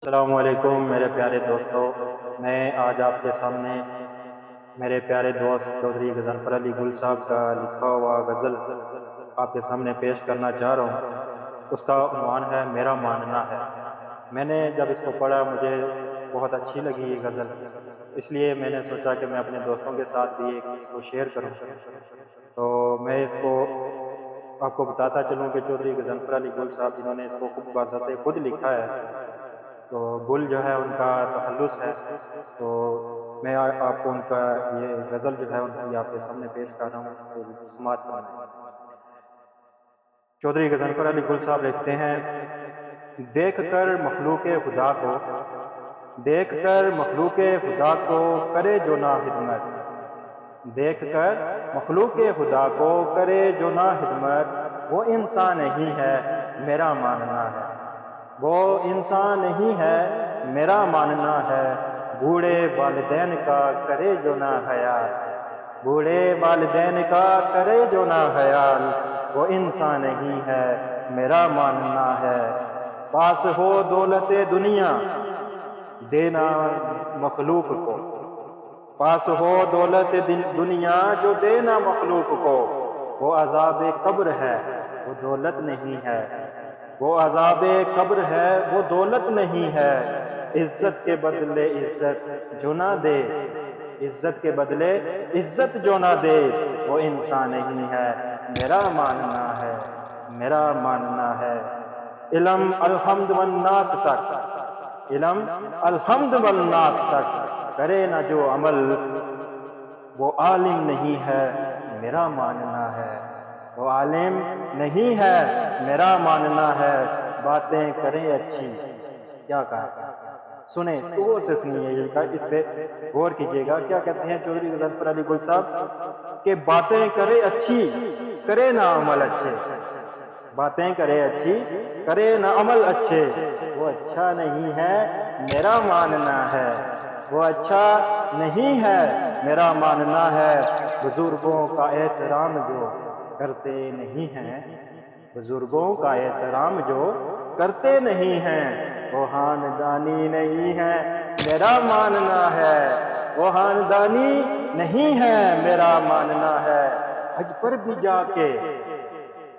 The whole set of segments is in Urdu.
السلام علیکم میرے پیارے دوستو، میں آج آپ کے سامنے میرے پیارے دوست چودھری غضنفر علی گل صاحب کا لکھا ہوا غزل آپ کے سامنے پیش کرنا چاہ رہا ہوں۔ اس کا عنوان ہے میرا ماننا ہے۔ میں نے جب اس کو پڑھا مجھے بہت اچھی لگی یہ غزل، اس لیے میں نے سوچا کہ میں اپنے دوستوں کے ساتھ بھی اس کو شیئر کروں۔ تو میں اس کو آپ کو بتاتا چلوں کہ چودھری غضنفر علی گل صاحب جنہوں نے اس کو خود بذاتِ خود لکھا ہے، تو گل جو ہے ان کا تخلص ہے، تو میں آپ کو ان کا یہ غزل جو ہے ان کی آپ کے سامنے پیش کر رہا ہوں، تو سماعت فرمائیں۔ چودھری غضنفر علی گل صاحب لکھتے ہیں: دیکھ کر مخلوق خدا کو، دیکھ کر مخلوق خدا کو کرے جو نا خدمت، دیکھ کر مخلوق خدا کو کرے جو نا خدمت، وہ انسان نہیں ہے میرا ماننا ہے، وہ انسان نہیں ہے میرا ماننا ہے، بوڑھے والدین کا کرے جو نہ خیال، بوڑھے والدین کا کرے جو نہ خیال، وہ انسان نہیں ہے میرا ماننا ہے، پاس ہو دولت دنیا دینا مخلوق کو، پاس ہو دولت دنیا جو دینا مخلوق کو، وہ عذاب قبر ہے وہ دولت نہیں ہے، وہ عذاب قبر ہے وہ دولت نہیں ہے، عزت کے بدلے عزت جو نہ دے، عزت کے بدلے عزت جو نہ دے، وہ انسان نہیں ہے میرا ماننا ہے، میرا ماننا ہے۔ علم الحمد والناس تک، علم الحمد والناس تک کرے نہ جو عمل، وہ عالم نہیں ہے میرا ماننا ہے، وہ عالم نہیں ہے میرا ماننا ہے، باتیں کریں اچھی، کیا کہا، سنیں اس کو غور سے سنیے، اس پہ غور کیجئے گا۔ کیا کہتے ہیں چودھری غضنفر علی گل صاحب کہ باتیں کرے اچھی کرے نہ عمل اچھے، باتیں کرے اچھی کرے نہ عمل اچھے، وہ اچھا نہیں ہے میرا ماننا ہے، وہ اچھا نہیں ہے میرا ماننا ہے، بزرگوں کا احترام جو کرتے نہیں ہیں، بزرگوں کا احترام جو کرتے نہیں ہیں، وہ خاندانی نہیں ہے میرا ماننا ہے، وہ خاندانی نہیں ہے میرا ماننا ہے، حج پر بھی جا کے،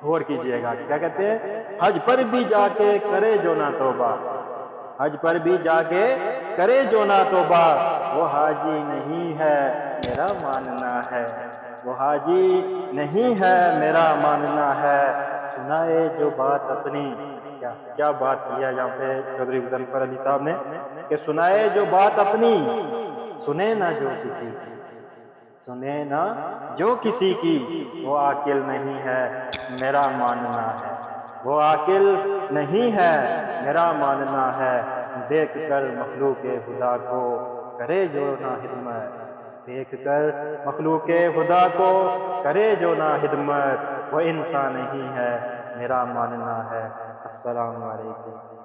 غور کیجئے گا کیا کہتے ہیں، حج پر بھی جا کے کرے جو نہ توبہ، حج پر بھی جا کے کرے جو نہ توبہ، وہ حاجی نہیں ہے میرا ماننا ہے، وہ حاجی نہیں ہے میرا ماننا ہے، سنائے جو بات اپنی، کیا بات کیا یہاں پہ چودھری غضنفر علی صاحب نے کہ سنائے جو بات اپنی، سنے نہ جو کسی کی، سنے نہ جو کسی کی، وہ عاقل نہیں ہے میرا ماننا ہے، وہ عاقل نہیں ہے میرا ماننا ہے، دیکھ کر مخلوق خدا کو کرے جو نا خدمت، دیکھ کر مخلوق خدا کو کرے جو نا خدمت، وہ انسان نہیں ہے میرا ماننا ہے۔ السلام علیکم۔